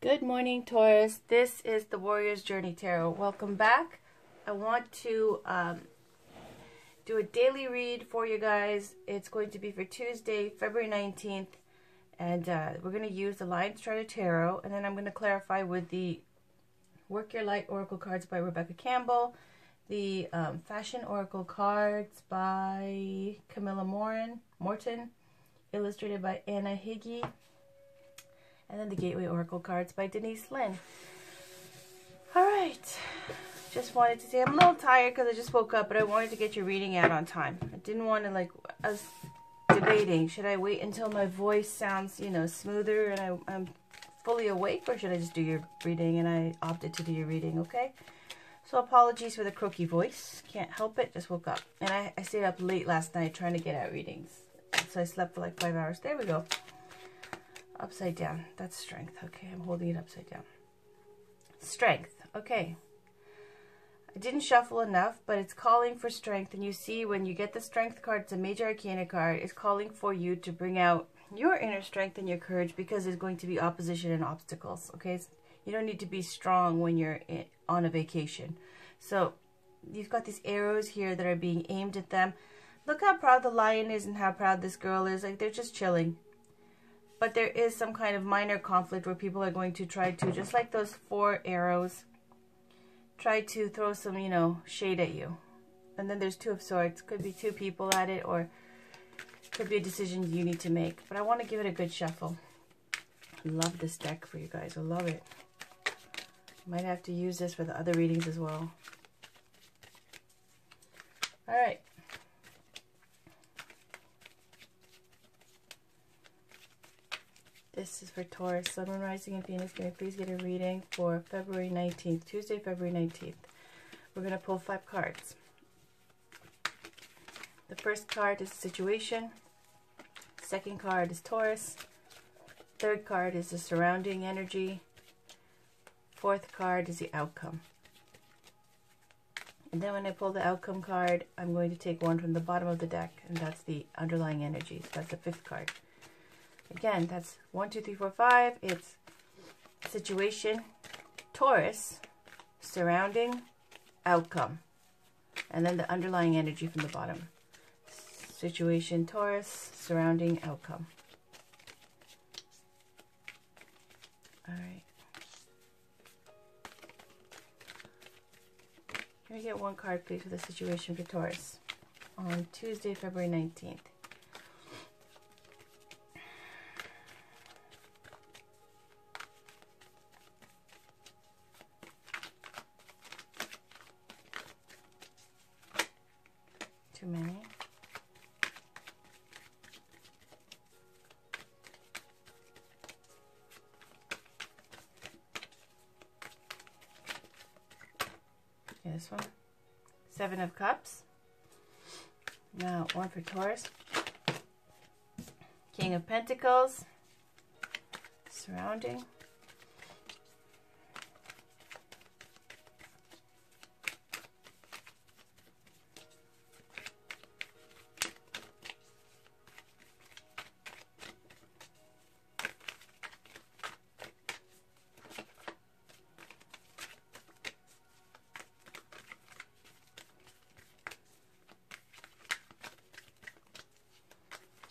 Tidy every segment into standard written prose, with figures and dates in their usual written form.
Good morning, Taurus. This is the Warrior's Journey Tarot. Welcome back. I want to do a daily read for you guys. It's going to be for Tuesday, February 19th. And we're going to use the Lion Strider Tarot. And then I'm going to clarify with the Work Your Light Oracle cards by Rebecca Campbell. The Fashion Oracle cards by Camilla Morton. Illustrated by Anna Higgy. And then the Gateway Oracle cards by Denise Lynn. Alright. Just wanted to say I'm a little tired because I just woke up, but I wanted to get your reading out on time. I didn't want to, I was debating, should I wait until my voice sounds, smoother and I'm fully awake, or should I just do your reading? And I opted to do your reading, okay? So apologies for the croaky voice. Can't help it, just woke up. And I stayed up late last night trying to get out readings. So I slept for like 5 hours. There we go. Upside down. That's strength. Okay, I'm holding it upside down. Strength. Okay. I didn't shuffle enough, but it's calling for strength. And you see when you get the strength card, it's a major arcana card. It's calling for you to bring out your inner strength and your courage because there's going to be opposition and obstacles. Okay, you don't need to be strong when you're on a vacation. So you've got these arrows here that are being aimed at them. Look how proud the lion is and how proud this girl is. Like, they're just chilling. But there is some kind of minor conflict where people are going to try to, just like those 4 arrows, try to throw some, shade at you. And then there's 2 of Swords. Could be 2 people at it, or could be a decision you need to make. But I want to give it a good shuffle. I love this deck for you guys. I love it. Might have to use this for the other readings as well. Alright. This is for Taurus, Sun, Moon, Rising, and Venus. Can I please get a reading for February 19th, Tuesday, February 19th. We're going to pull 5 cards. The first card is situation. Second card is Taurus. Third card is the surrounding energy. Fourth card is the outcome. And then when I pull the outcome card, I'm going to take one from the bottom of the deck, and that's the underlying energy. So that's the 5th card. Again, that's 1, 2, 3, 4, 5. It's situation, Taurus, surrounding, outcome. And then the underlying energy from the bottom. Situation, Taurus, surrounding, outcome. Alright. Can we get one card, please, for the situation for Taurus on Tuesday, February 19th? Too many. Okay, this one. 7 of Cups. Now, one for Taurus. King of Pentacles. Surrounding.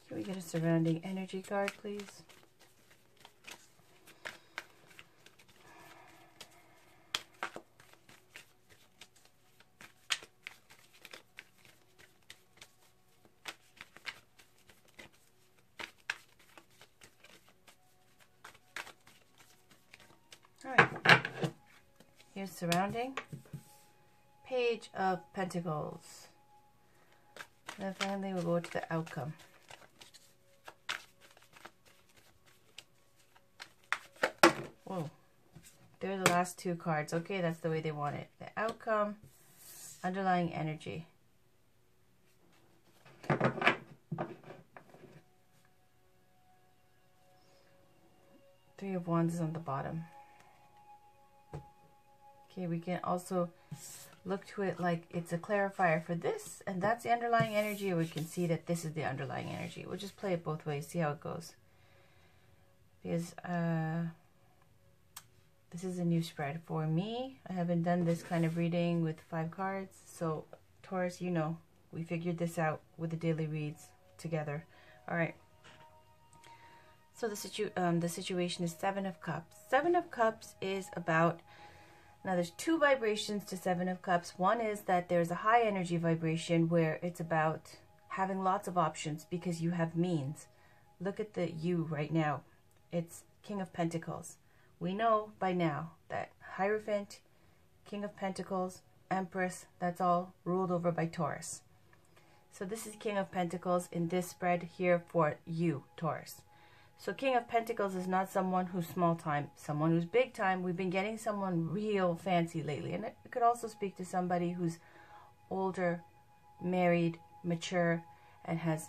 Can we get a surrounding energy card, please? All right. Here's surrounding. Page of Pentacles. And then finally we'll go to the outcome. Whoa, they're the last 2 cards. Okay, that's the way they want it. The outcome, underlying energy. Three of Wands is on the bottom. Okay, we can also look to it like it's a clarifier for this, and that's the underlying energy, or we can see that this is the underlying energy. We'll just play it both ways, see how it goes. Because This is a new spread for me. I haven't done this kind of reading with 5 cards. So, Taurus, you know, we figured this out with the daily reads together. All right. So the situation is 7 of Cups. 7 of Cups is about, now there's 2 vibrations to 7 of Cups. One is that there's a high energy vibration where it's about having lots of options because you have means. Look at the you right now. It's King of Pentacles. We know by now that Hierophant, King of Pentacles, Empress, that's all ruled over by Taurus. So this is King of Pentacles in this spread here for you, Taurus. So King of Pentacles is not someone who's small time, someone who's big time. We've been getting someone real fancy lately. And it could also speak to somebody who's older, married, mature, and has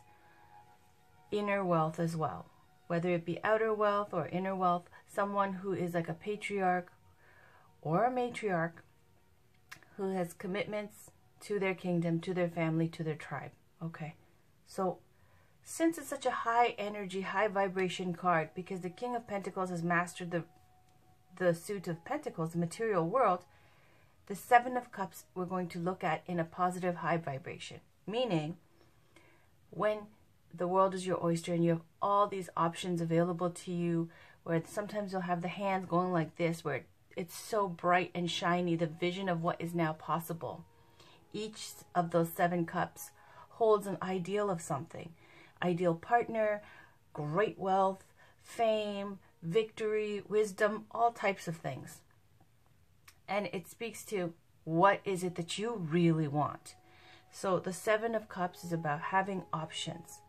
inner wealth as well. Whether it be outer wealth or inner wealth, someone who is like a patriarch or a matriarch who has commitments to their kingdom, to their family, to their tribe. Okay, so since it's such a high energy, high vibration card, because the King of Pentacles has mastered the suit of Pentacles, the material world, the 7 of Cups we're going to look at in a positive high vibration. Meaning, when the world is your oyster and you have all these options available to you, where sometimes you'll have the hands going like this, where it's so bright and shiny, the vision of what is now possible. Each of those 7 cups holds an ideal of something. Ideal partner, great wealth, fame, victory, wisdom, all types of things. And it speaks to what is it that you really want. So the 7 of Cups is about having options,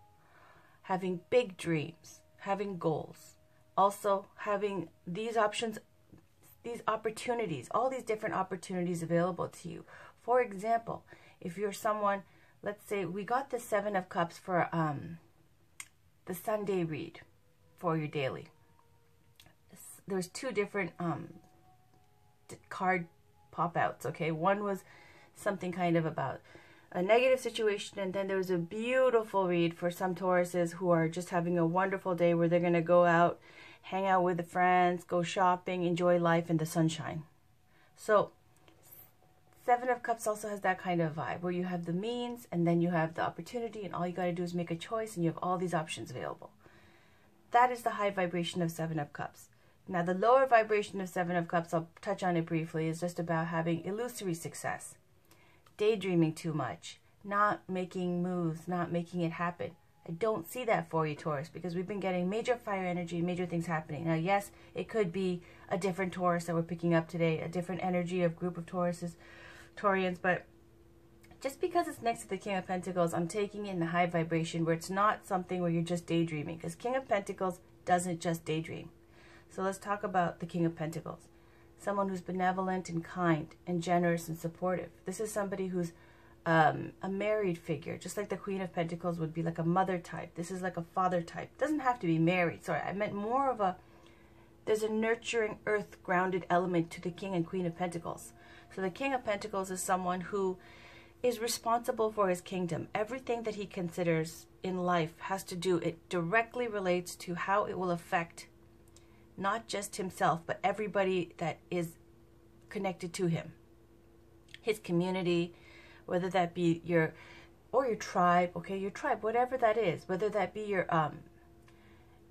having big dreams, having goals, also having these options, these opportunities, all these different opportunities available to you. For example, if you're someone, let's say we got the 7 of Cups for the Sunday read for your daily. There's 2 different card pop-outs, okay? One was something kind of about a negative situation, and then there was a beautiful read for some Tauruses who are just having a wonderful day where they're going to go out, hang out with the friends, go shopping, enjoy life in the sunshine. So 7 of Cups also has that kind of vibe where you have the means and then you have the opportunity, and all you got to do is make a choice and you have all these options available. That is the high vibration of 7 of Cups. Now the lower vibration of 7 of Cups, I'll touch on it briefly, is just about having illusory success, daydreaming too much, not making moves, not making it happen. I don't see that for you, Taurus, because we've been getting major fire energy, major things happening. Now, yes, it could be a different Taurus that we're picking up today, a different energy of group of Taurians, but just because it's next to the King of Pentacles, I'm taking it in the high vibration where it's not something where you're just daydreaming, because King of Pentacles doesn't just daydream. So let's talk about the King of Pentacles. Someone who's benevolent and kind and generous and supportive. This is somebody who's a married figure, just like the Queen of Pentacles would be like a mother type. This is like a father type. Doesn't have to be married. Sorry, I meant more of a, there's a nurturing earth grounded element to the King and Queen of Pentacles. So the King of Pentacles is someone who is responsible for his kingdom. Everything that he considers in life has to do, it directly relates to how it will affect not just himself, but everybody that is connected to him. His community, whether that be your tribe, okay, your tribe, whatever that is, whether that be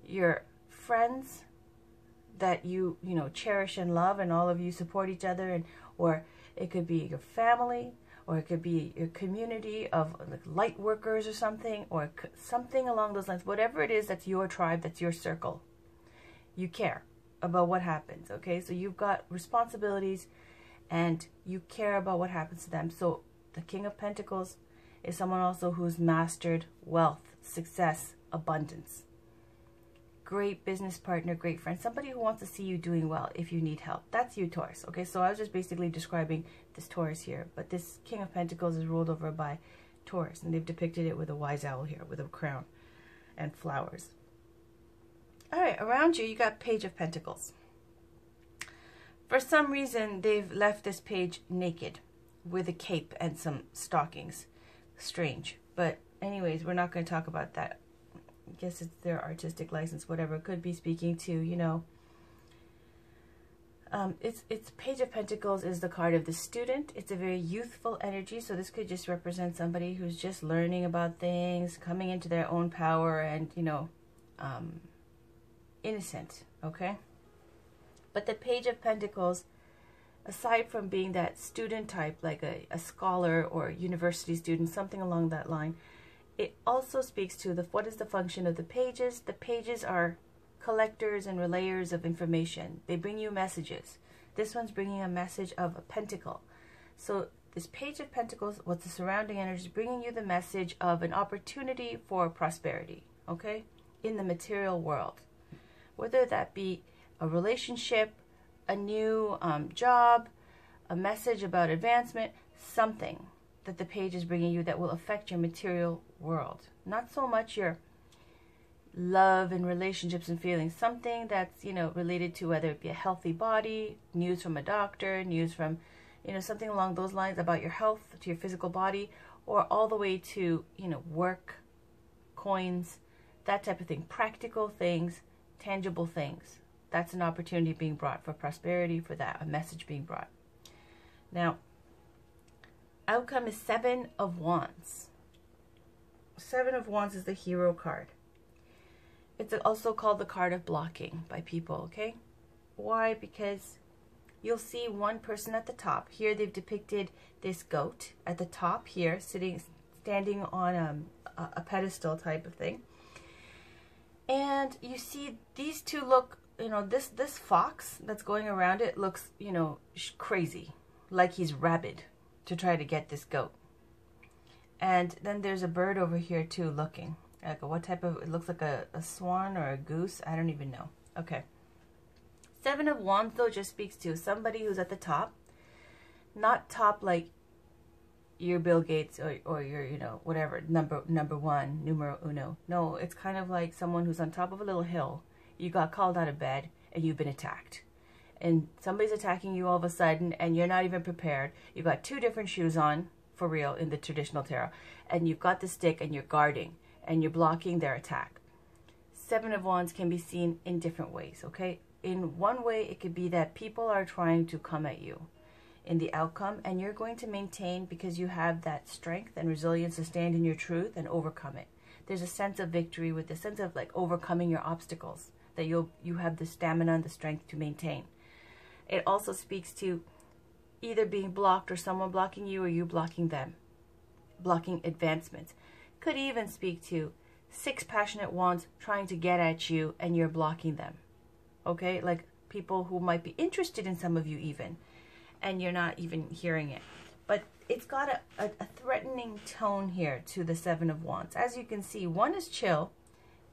your friends that you know cherish and love, and all of you support each other, and or it could be your family, or it could be your community of like light workers or something, or something along those lines. Whatever it is, that's your tribe, that's your circle. You care about what happens, okay? So you've got responsibilities and you care about what happens to them. So the King of Pentacles is someone also who's mastered wealth, success, abundance. Great business partner, great friend, somebody who wants to see you doing well if you need help. That's you, Taurus, okay? So I was just basically describing this Taurus here, but this King of Pentacles is ruled over by Taurus, and they've depicted it with a wise owl here, with a crown and flowers. All right, around you, you got Page of Pentacles. For some reason, they've left this page naked with a cape and some stockings. Strange. But anyways, we're not going to talk about that. I guess it's their artistic license, whatever. It could be speaking to, you know, It's Page of Pentacles is the card of the student. It's a very youthful energy, so this could just represent somebody who's just learning about things, coming into their own power, and, you know, innocent, okay? But the Page of Pentacles, aside from being that student type, like a scholar or a university student, something along that line, it also speaks to what is the function of the pages. The pages are collectors and relayers of information. They bring you messages. This one's bringing a message of a pentacle. So this Page of Pentacles, what's the surrounding energy, is bringing you the message of an opportunity for prosperity, okay, in the material world. Whether that be a relationship, a new job, a message about advancement, something that the page is bringing you that will affect your material world. Not so much your love and relationships and feelings, something that's, you know, related to whether it be a healthy body, news from a doctor, news from, you know, something along those lines about your health, to your physical body, or all the way to, you know, work, coins, that type of thing, practical things, tangible things. That's an opportunity being brought for prosperity, for that, a message being brought. Now, outcome is 7 of Wands. 7 of Wands is the Hero card. It's also called the card of blocking by people, okay? Why? Because you'll see one person at the top. Here they've depicted this goat at the top here, standing on a pedestal type of thing. And you see these two look, you know, this fox that's going around it looks, you know, crazy, like he's rabid to try to get this goat. And then there's a bird over here too looking. Like what type of, it looks like a swan or a goose. I don't even know. Okay. 7 of Wands though just speaks to somebody who's at the top. Not top like you're Bill Gates or you're, you know, whatever, number one, numero uno. No, it's kind of like someone who's on top of a little hill. You got called out of bed and you've been attacked. And somebody's attacking you all of a sudden and you're not even prepared. You've got 2 different shoes on, for real, in the traditional tarot. And you've got the stick and you're guarding and you're blocking their attack. 7 of Wands can be seen in different ways, okay? In one way, it could be that people are trying to come at you in the outcome, and you're going to maintain because you have that strength and resilience to stand in your truth and overcome it. There's a sense of victory with the sense of like overcoming your obstacles, that you have the stamina and the strength to maintain. It also speaks to either being blocked or someone blocking you or you blocking them, blocking advancements. Could even speak to 6 passionate wands trying to get at you and you're blocking them. Okay, like people who might be interested in some of you even, and you're not even hearing it. But it's got a threatening tone here to the 7 of Wands. As you can see, one is chill,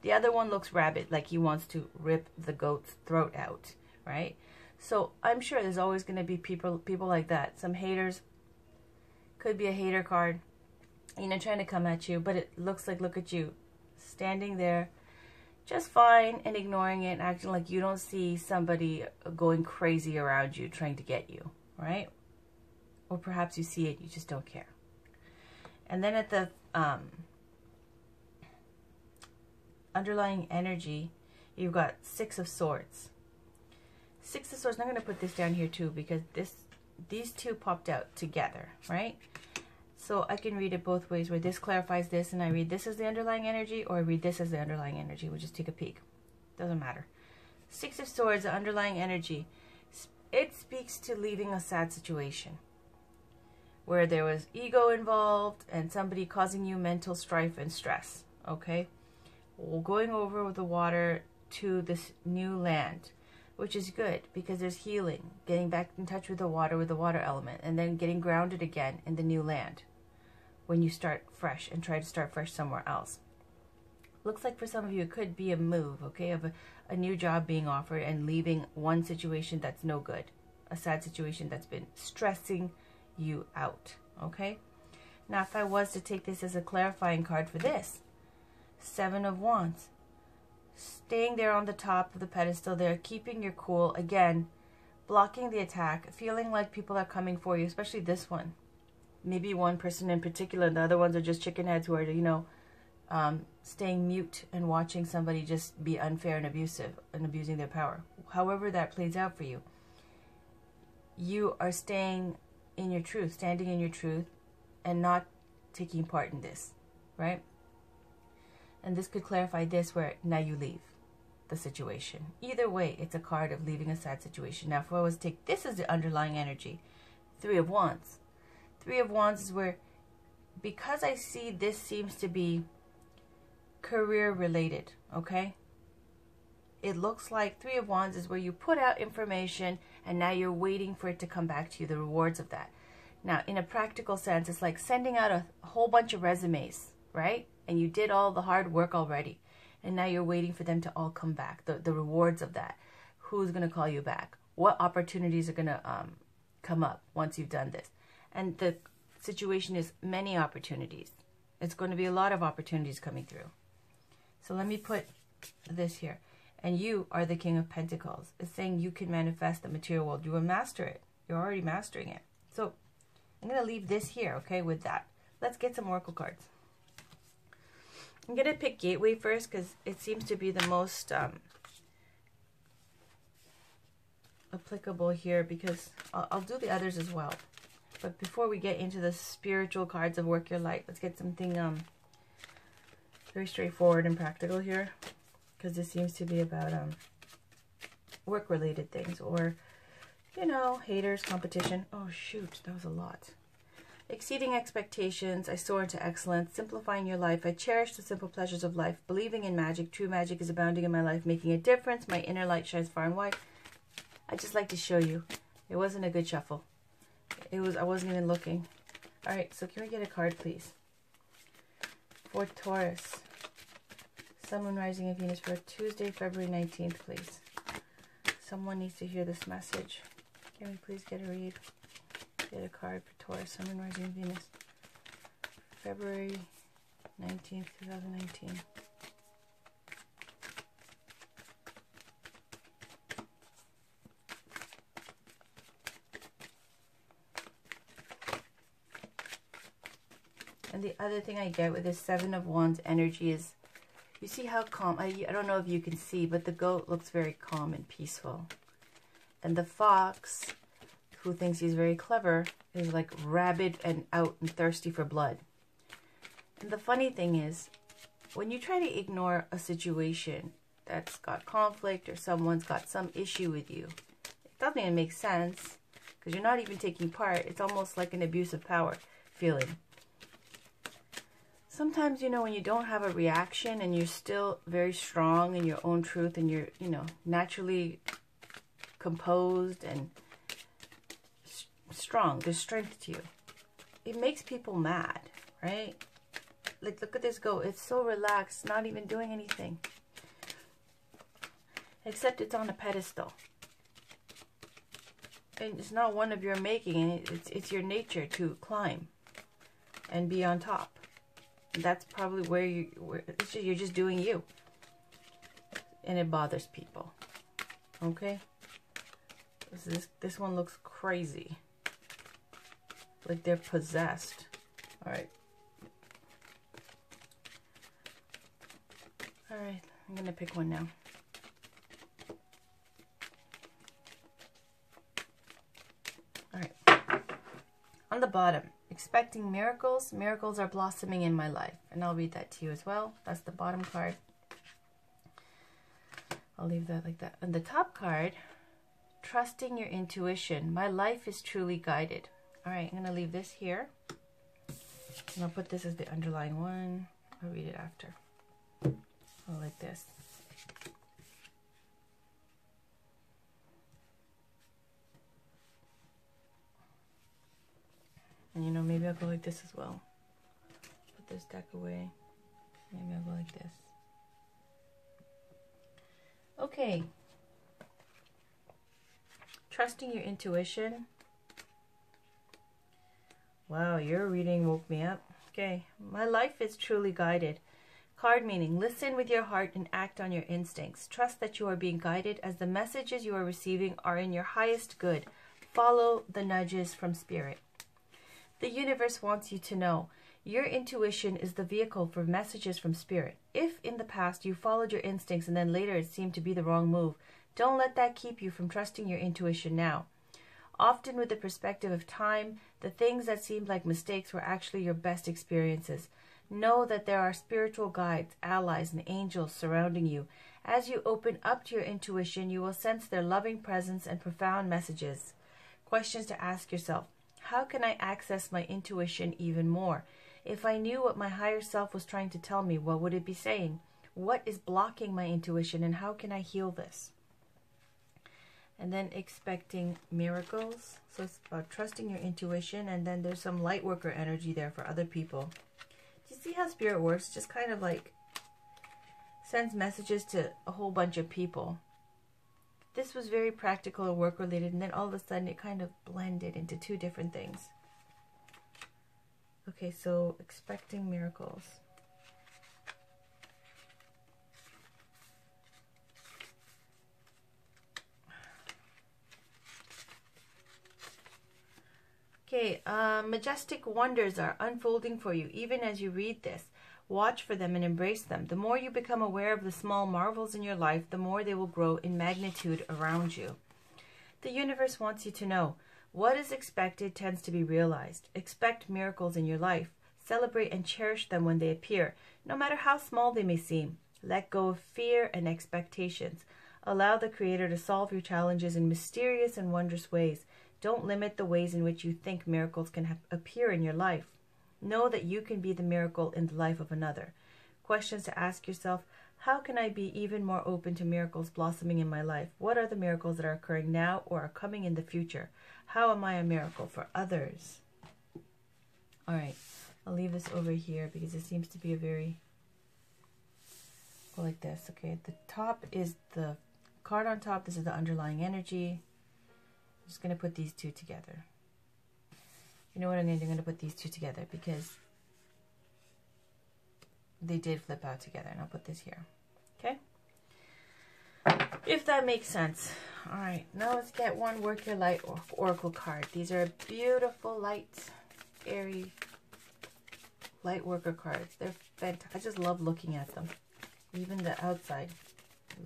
the other one looks rabid, like he wants to rip the goat's throat out, right? So I'm sure there's always going to be people like that. Some haters, could be a hater card, you know, trying to come at you, but it looks like, look at you, standing there just fine and ignoring it, acting like you don't see somebody going crazy around you trying to get you, right? Or perhaps you see it, you just don't care. And then at the underlying energy, you've got 6 of Swords. 6 of Swords, and I'm going to put this down here too because these two popped out together, right? So I can read it both ways, where this clarifies this and I read this as the underlying energy, or I read this as the underlying energy. We'll just take a peek. Doesn't matter. 6 of Swords, the underlying energy, it speaks to leaving a sad situation where there was ego involved and somebody causing you mental strife and stress, okay? Well, going over the water to this new land, which is good because there's healing, getting back in touch with the water element, and then getting grounded again in the new land when you start fresh and try to start fresh somewhere else. Looks like for some of you it could be a move, okay, of a new job being offered and leaving one situation that's no good, a sad situation that's been stressing you out, okay? Now if I was to take this as a clarifying card for this, 7 of Wands, staying there on the top of the pedestal there, keeping your cool, again, blocking the attack, feeling like people are coming for you, especially this one. Maybe one person in particular, and the other ones are just chicken heads who are, you know, staying mute and watching somebody just be unfair and abusive and abusing their power. However that plays out for you, you are staying in your truth, standing in your truth, and not taking part in this, right? And this could clarify this, where now you leave the situation. Either way, it's a card of leaving a sad situation. Now, if I was to take this as the underlying energy, Three of Wands. Three of Wands is where, because I see this seems to be career related, okay? It looks like Three of Wands is where you put out information and now you're waiting for it to come back to you, the rewards of that. Now, in a practical sense, it's like sending out a whole bunch of resumes, right? And you did all the hard work already. And now you're waiting for them to all come back, the rewards of that. Who's going to call you back? What opportunities are going to come up once you've done this? And the situation is many opportunities. It's going to be a lot of opportunities coming through. So let me put this here. And you are the King of Pentacles. It's saying you can manifest the material world. You will master it. You're already mastering it. So I'm going to leave this here, okay, with that. Let's get some oracle cards. I'm going to pick Gateway first because it seems to be the most applicable here, because I'll do the others as well. But before we get into the spiritual cards of Work Your Light, let's get something very straightforward and practical here, because this seems to be about work-related things, or, you know, haters, competition. Oh, shoot, that was a lot. Exceeding expectations, I soar into excellence, simplifying your life. I cherish the simple pleasures of life, believing in magic. True magic is abounding in my life, making a difference. My inner light shines far and wide. I just like to show you. It wasn't a good shuffle. I wasn't even looking. All right, so can we get a card, please? For Taurus. Sun, Moon, Rising, and Venus for Tuesday, February 19th, please. Someone needs to hear this message. Can we please get a read? Get a card for Taurus, Sun, Moon, Rising, and Venus. February 19th, 2019. And the other thing I get with this Seven of Wands energy is, you see how calm, I don't know if you can see, but the goat looks very calm and peaceful. And the fox, who thinks he's very clever, is like rabid and out and thirsty for blood. And the funny thing is, when you try to ignore a situation that's got conflict or someone's got some issue with you, it doesn't even make sense, because you're not even taking part. It's almost like an abuse of power feeling. Sometimes, you know, when you don't have a reaction and you're still very strong in your own truth and you're, you know, naturally composed and strong, there's strength to you. It makes people mad, right? Like, look at this goat. It's so relaxed, not even doing anything. Except it's on a pedestal. And it's not one of your making. It's your nature to climb and be on top. That's probably where you're just doing you. And it bothers people. Okay? This one looks crazy. Like they're possessed. Alright. Alright, I'm going to pick one now. Alright. On the bottom, expecting miracles. Miracles are blossoming in my life. And I'll read that to you as well. That's the bottom card. I'll leave that like that. And the top card, trusting your intuition. My life is truly guided. Alright, I'm going to leave this here. And I'll put this as the underlying one. I'll read it after. Oh, like this. And you know, maybe I'll go like this as well. Put this deck away. Maybe I'll go like this. Okay. Trusting your intuition. Wow, your reading woke me up. Okay. My life is truly guided. Card meaning, listen with your heart and act on your instincts. Trust that you are being guided as the messages you are receiving are in your highest good. Follow the nudges from spirit. The universe wants you to know your intuition is the vehicle for messages from spirit. If in the past you followed your instincts and then later it seemed to be the wrong move, don't let that keep you from trusting your intuition now. Often with the perspective of time, the things that seemed like mistakes were actually your best experiences. Know that there are spiritual guides, allies, and angels surrounding you. As you open up to your intuition, you will sense their loving presence and profound messages. Questions to ask yourself. How can I access my intuition even more? If I knew what my higher self was trying to tell me, what would it be saying? What is blocking my intuition, and how can I heal this? And then expecting miracles. So it's about trusting your intuition, and then there's some light worker energy there for other people. Do you see how spirit works? Just kind of like sends messages to a whole bunch of people. This was very practical or work related, and then all of a sudden it kind of blended into two different things. Okay, so expecting miracles. Okay, majestic wonders are unfolding for you even as you read this. Watch for them and embrace them. The more you become aware of the small marvels in your life, the more they will grow in magnitude around you. The universe wants you to know, what is expected tends to be realized. Expect miracles in your life. Celebrate and cherish them when they appear, no matter how small they may seem. Let go of fear and expectations. Allow the Creator to solve your challenges in mysterious and wondrous ways. Don't limit the ways in which you think miracles can appear in your life. Know that you can be the miracle in the life of another. Questions to ask yourself. How can I be even more open to miracles blossoming in my life? What are the miracles that are occurring now or are coming in the future? How am I a miracle for others? All right, I'll leave this over here because it seems to be a very... Go like this. Okay, the top is the card on top. This is the underlying energy. I'm just going to put these two together. You know what I'm going to do? I'm going to put these two together because they did flip out together. And I'll put this here. Okay? If that makes sense. Alright, now let's get one Work Your Light Oracle card. These are beautiful, light, airy, light worker cards. They're fantastic. I just love looking at them. Even the outside.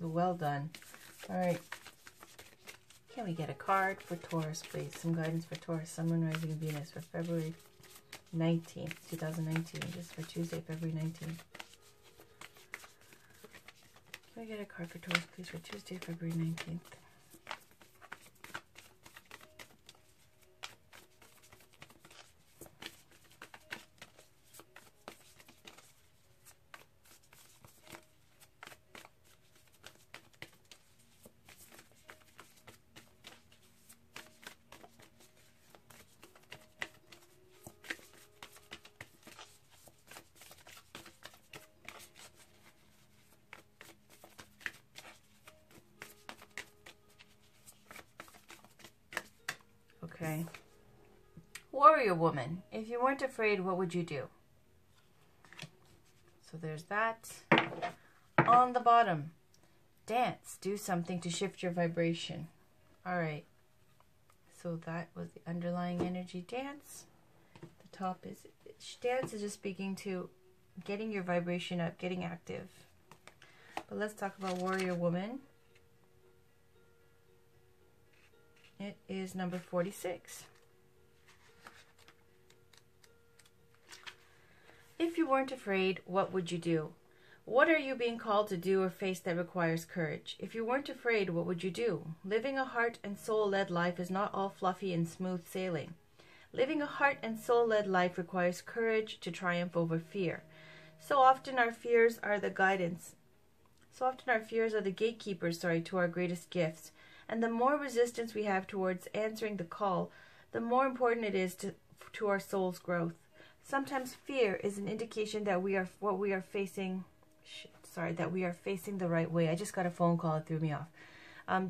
Well done. Alright. Can we get a card for Taurus, please? Some guidance for Taurus, Sun, Moon, Rising, and Venus for February 19th, 2019. Just for Tuesday, February 19th. Can we get a card for Taurus, please, for Tuesday, February 19th? Okay. Warrior woman. If you weren't afraid, what would you do? So there's that. On the bottom, dance. Do something to shift your vibration. All right. So that was the underlying energy, dance. The top is, dance is just speaking to getting your vibration up, getting active. But let's talk about warrior woman. It is number 46. If you weren't afraid, what would you do? What are you being called to do or face that requires courage? If you weren't afraid, what would you do? Living a heart and soul-led life is not all fluffy and smooth sailing. Living a heart and soul-led life requires courage to triumph over fear. So often our fears are the guidance. So often our fears are the gatekeepers, to our greatest gifts. And the more resistance we have towards answering the call, the more important it is to our soul's growth. Sometimes fear is an indication that we are facing the right way. I just got a phone call, it threw me off.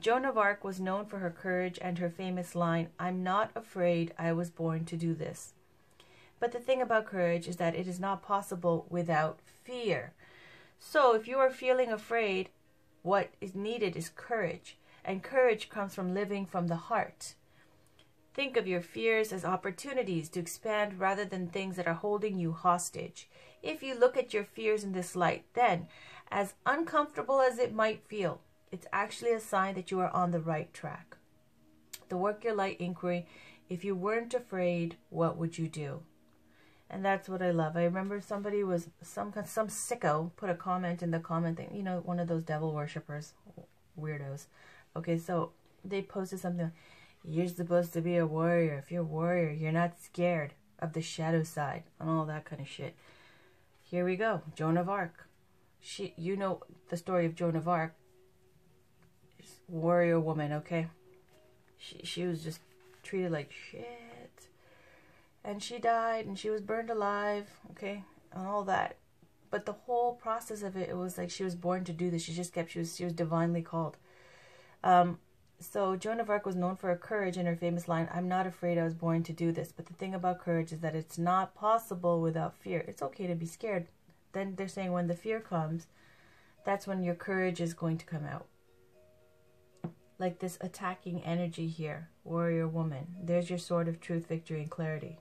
Joan of Arc was known for her courage and her famous line, "I'm not afraid, I was born to do this." But the thing about courage is that it is not possible without fear. So if you are feeling afraid, what is needed is courage. And courage comes from living from the heart. Think of your fears as opportunities to expand rather than things that are holding you hostage. If you look at your fears in this light, then, as uncomfortable as it might feel, it's actually a sign that you are on the right track. The to work your light inquiry. If you weren't afraid, what would you do? And that's what I love. I remember somebody was, some sicko put a comment in the comment thing. You know, one of those devil worshippers, weirdos. Okay, so they posted something. You're supposed to be a warrior. If you're a warrior, you're not scared of the shadow side and all that kind of shit. Here we go. Joan of Arc. You know the story of Joan of Arc. Warrior woman, okay? She was just treated like shit. And she died, and she was burned alive, okay, and all that. But the whole process of it, it was like she was born to do this. She was divinely called. So Joan of Arc was known for her courage in her famous line, "I'm not afraid, I was born to do this." But the thing about courage is that it's not possible without fear. It's okay to be scared. Then they're saying when the fear comes, that's when your courage is going to come out. Like this attacking energy here, warrior woman. There's your sword of truth, victory, and clarity.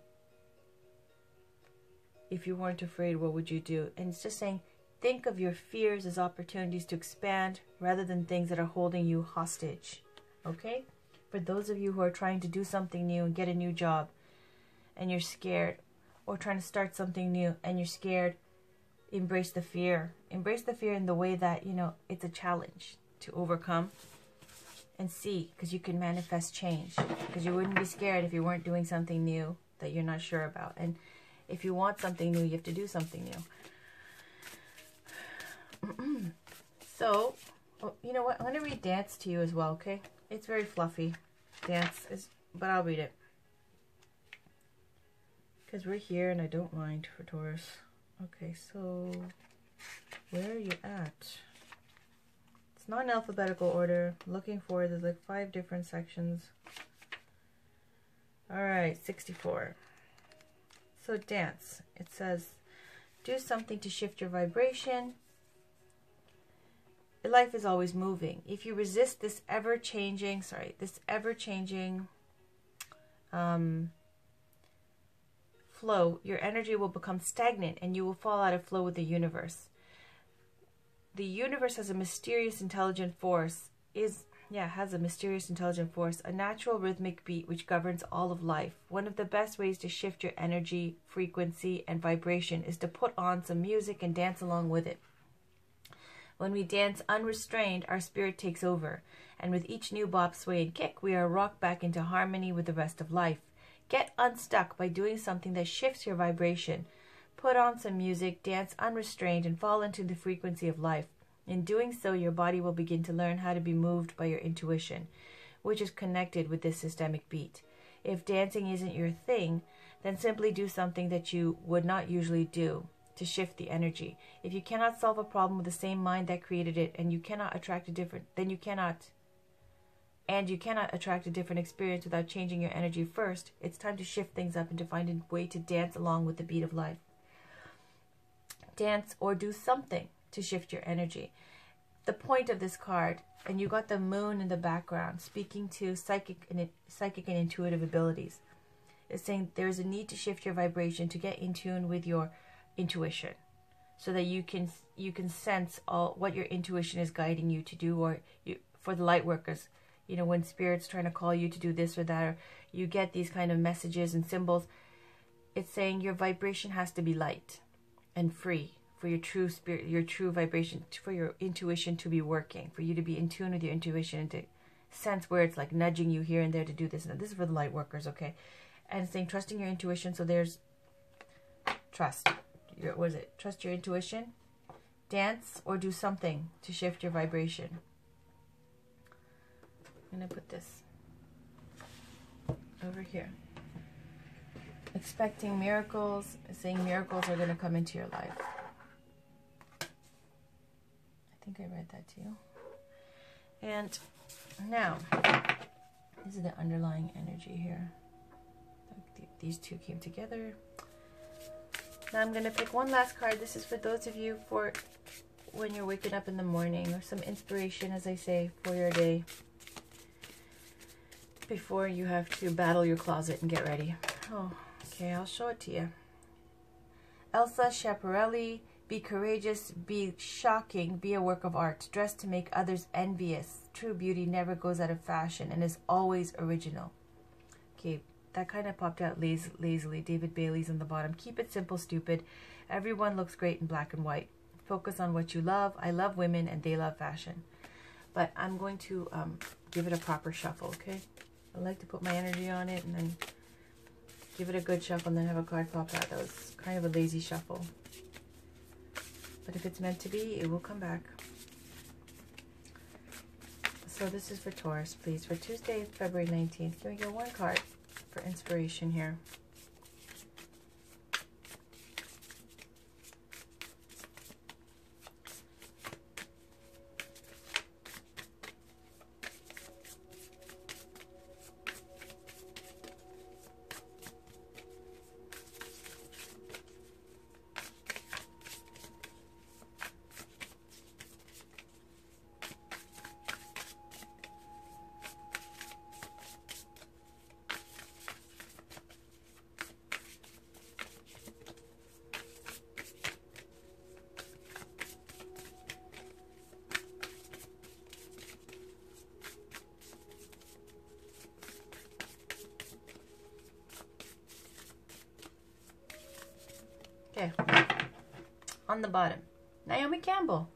If you weren't afraid, what would you do? And it's just saying, think of your fears as opportunities to expand rather than things that are holding you hostage. Okay? For those of you who are trying to do something new and get a new job and you're scared, or trying to start something new and you're scared, embrace the fear. Embrace the fear in the way that, you know, it's a challenge to overcome and see, because you can manifest change. Because you wouldn't be scared if you weren't doing something new that you're not sure about. And if you want something new, you have to do something new. So, you know what? I'm going to read Dance to you as well, okay? It's very fluffy. Dance is, but I'll read it. Because we're here and I don't mind for Taurus. Okay, so where are you at? It's not in alphabetical order. Looking for, there's like 5 different sections. Alright, 64. So dance. It says, do something to shift your vibration. Life is always moving. If you resist this ever-changing, flow, your energy will become stagnant and you will fall out of flow with the universe. The universe has a mysterious intelligent force, a natural rhythmic beat which governs all of life. One of the best ways to shift your energy, frequency, and vibration is to put on some music and dance along with it. When we dance unrestrained, our spirit takes over, and with each new bop, sway, and kick, we are rocked back into harmony with the rest of life. Get unstuck by doing something that shifts your vibration. Put on some music, dance unrestrained, and fall into the frequency of life. In doing so, your body will begin to learn how to be moved by your intuition, which is connected with this systemic beat. If dancing isn't your thing, then simply do something that you would not usually do to shift the energy. If you cannot solve a problem with the same mind that created it, and you cannot attract a different experience without changing your energy first, it's time to shift things up and to find a way to dance along with the beat of life. Dance or do something to shift your energy. The point of this card, and you got the moon in the background speaking to psychic and intuitive abilities, is saying there's a need to shift your vibration to get in tune with your intuition, so that you can sense all what your intuition is guiding you to do. Or for the light workers, you know, when spirit's trying to call you to do this or that, or you get these kind of messages and symbols, it's saying your vibration has to be light and free for your true spirit, your true vibration, for your intuition to be working, for you to be in tune with your intuition and to sense where it's like nudging you here and there to do this. And this is for the light workers, okay? And it's saying trusting your intuition. So there's trust. What is it? Trust your intuition. Dance or do something to shift your vibration. I'm going to put this over here. Expecting miracles, saying miracles are going to come into your life. I think I read that to you. And now, this is the underlying energy here. These two came together. Now I'm going to pick one last card. This is for those of you for when you're waking up in the morning, or some inspiration, as I say, for your day, before you have to battle your closet and get ready. Oh, okay, I'll show it to you. Elsa Schiaparelli, be courageous, be shocking, be a work of art, dressed to make others envious, true beauty never goes out of fashion and is always original. Okay, that kind of popped out lazily. David Bailey's on the bottom. Keep it simple, stupid. Everyone looks great in black and white. Focus on what you love. I love women and they love fashion. But I'm going to give it a proper shuffle, okay? I like to put my energy on it and then give it a good shuffle and then have a card pop out. That was kind of a lazy shuffle. But if it's meant to be, it will come back. So this is for Taurus, please. For Tuesday, February 19th. Can we get one card for inspiration here? Okay, on the bottom, Naomi Campbell.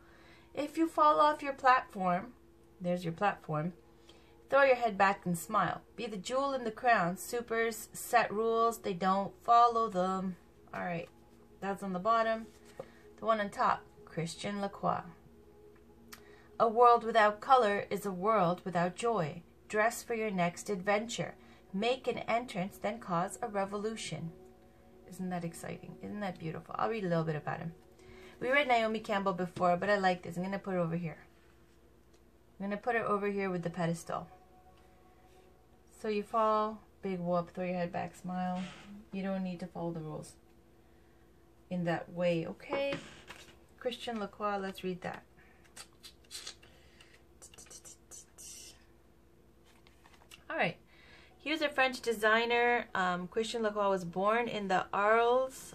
If you fall off your platform, there's your platform, throw your head back and smile. Be the jewel in the crown. Supers set rules, they don't follow them. All right, that's on the bottom. The one on top, Christian Lacroix. A world without color is a world without joy. Dress for your next adventure. Make an entrance, then cause a revolution. Isn't that exciting? Isn't that beautiful? I'll read a little bit about him. We read Naomi Campbell before, but I like this. I'm going to put it over here. I'm going to put it over here with the pedestal. So you fall, big whoop, throw your head back, smile. You don't need to follow the rules in that way, okay? Christian Lacroix, let's read that. All right. He was a French designer. Christian Lacroix was born in the Arles,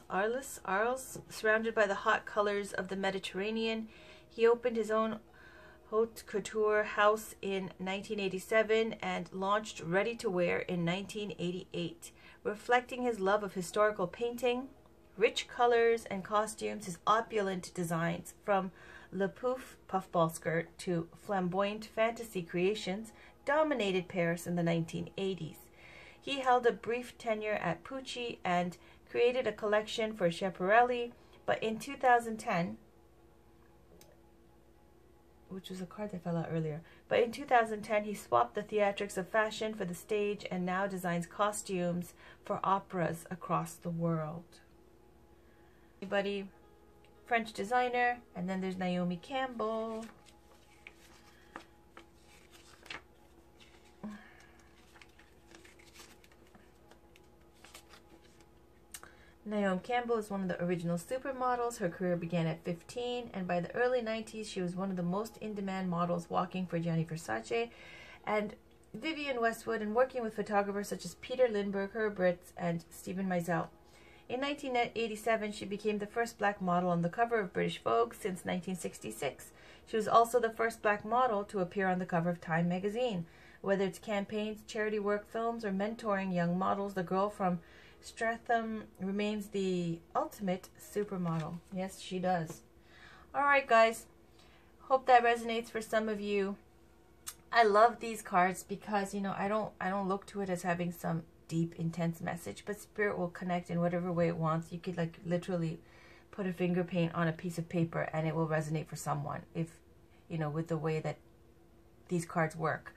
surrounded by the hot colors of the Mediterranean. He opened his own haute couture house in 1987 and launched Ready to Wear in 1988. Reflecting his love of historical painting, rich colors and costumes, his opulent designs, from Le Pouf puffball skirt to flamboyant fantasy creations, dominated Paris in the 1980s. He held a brief tenure at Pucci and created a collection for Schiaparelli, but in 2010, which was a card that fell out earlier, but in 2010 he swapped the theatrics of fashion for the stage and now designs costumes for operas across the world. Anybody? French designer, and then there's Naomi Campbell. Naomi Campbell is one of the original supermodels. Her career began at 15, and by the early 90s, she was one of the most in-demand models, walking for Gianni Versace and Vivienne Westwood, and working with photographers such as Peter Lindbergh, Herb Ritts, and Stephen Meisel. In 1987, she became the first black model on the cover of British Vogue since 1966. She was also the first black model to appear on the cover of Time magazine. Whether it's campaigns, charity work, films, or mentoring young models, the girl from Streatham remains the ultimate supermodel. Yes, she does. All right, guys. Hope that resonates for some of you. I love these cards because, you know, I don't look to it as having some deep, intense message, but Spirit will connect in whatever way it wants. You could like literally put a finger paint on a piece of paper and it will resonate for someone, if, you know, with the way that these cards work.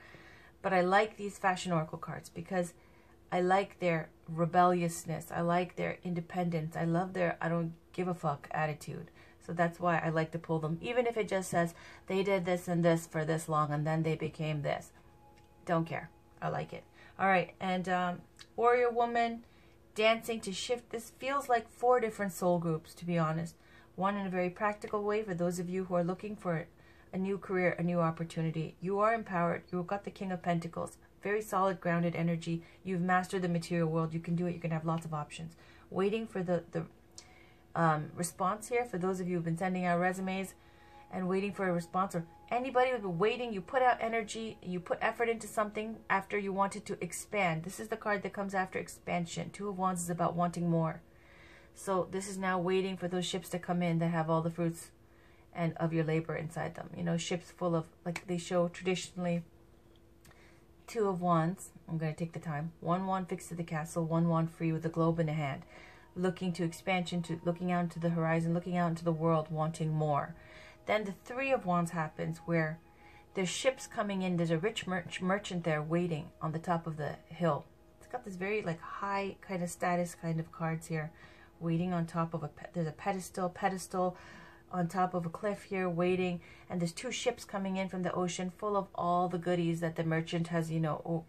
But I like these Fashion Oracle cards because I like their rebelliousness. I like their independence. I love their I don't give a fuck attitude. So that's why I like to pull them. Even if it just says they did this and this for this long and then they became this. Don't care. I like it. All right. And Warrior Woman, dancing to shift. This feels like 4 different soul groups, to be honest. One in a very practical way for those of you who are looking for a new career, a new opportunity. You are empowered. You've got the King of Pentacles. Very solid, grounded energy. You've mastered the material world. You can do it. You can have lots of options. Waiting for the response here for those of you who've been sending out resumes and waiting for a response, or Anybody who's been waiting, you put out energy, you put effort into something after you wanted to expand. This is the card that comes after expansion. Two of Wands is about wanting more. So this is now waiting for those ships to come in that have all the fruits and of your labor inside them. You know, ships full of, like they show traditionally, Two of Wands. I'm going to take the time. One wand fixed to the castle, one wand free with a globe in the hand. Looking to expansion, to looking out into the horizon, looking out into the world, wanting more. Then the Three of Wands happens, where there's ships coming in. There's a rich merchant there waiting on the top of the hill. It's got this very like high kind of status kind of cards here, waiting on top of a, there's a pedestal on top of a cliff here waiting, and there's two ships coming in from the ocean full of all the goodies that the merchant has, you know,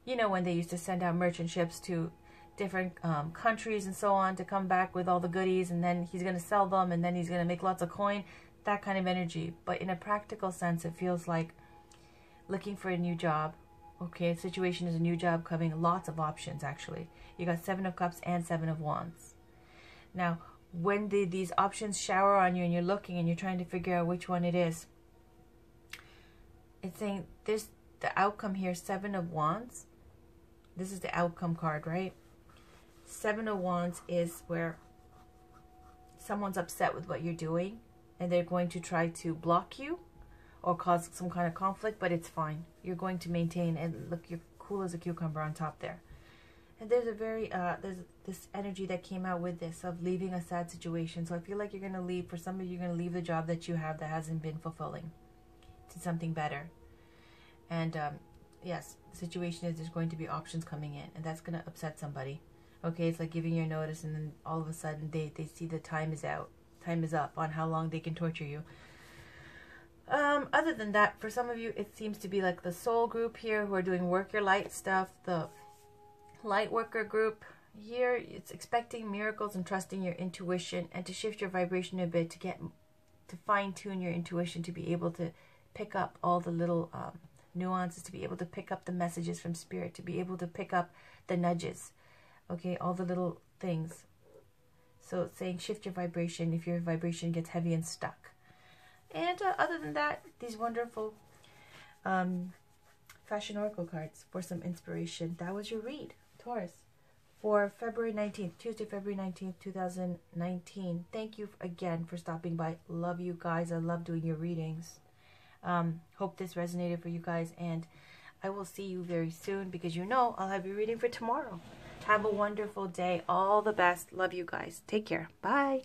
when they used to send out merchant ships to different countries and so on to come back with all the goodies, and then he's going to sell them, and then he's going to make lots of coin, that kind of energy. But in a practical sense, it feels like looking for a new job. Okay, situation is a new job coming, lots of options actually. You got Seven of Cups and Seven of Wands. Now, when these options shower on you and you're looking and you're trying to figure out which one it is, it's saying this, the outcome here, Seven of Wands. This is the outcome card, right? Seven of Wands is where someone's upset with what you're doing and they're going to try to block you or cause some kind of conflict, but it's fine. You're going to maintain, and look, you're cool as a cucumber on top there. And there's a very, there's this energy that came out with this of leaving a sad situation. So I feel like you're going to leave, for some of you, you're going to leave the job that you have that hasn't been fulfilling to something better. And yes, the situation is there's going to be options coming in, and that's going to upset somebody. Okay, it's like giving your notice, and then all of a sudden they see the time is out. Time is up on how long they can torture you. Other than that, for some of you, it seems to be like the soul group here who are doing work your light stuff. The light worker group here, it's expecting miracles and trusting your intuition, and to shift your vibration a bit, to fine-tune your intuition, to be able to pick up all the little nuances, to be able to pick up the messages from spirit, to be able to pick up the nudges. Okay, all the little things. So it's saying shift your vibration if your vibration gets heavy and stuck. And other than that, these wonderful fashion oracle cards for some inspiration. That was your read, Taurus, for February 19th, Tuesday, February 19th, 2019. Thank you again for stopping by. Love you guys. I love doing your readings. Hope this resonated for you guys, and I will see you very soon, because you know I'll have your reading for tomorrow. Have a wonderful day. All the best. Love you guys. Take care. Bye.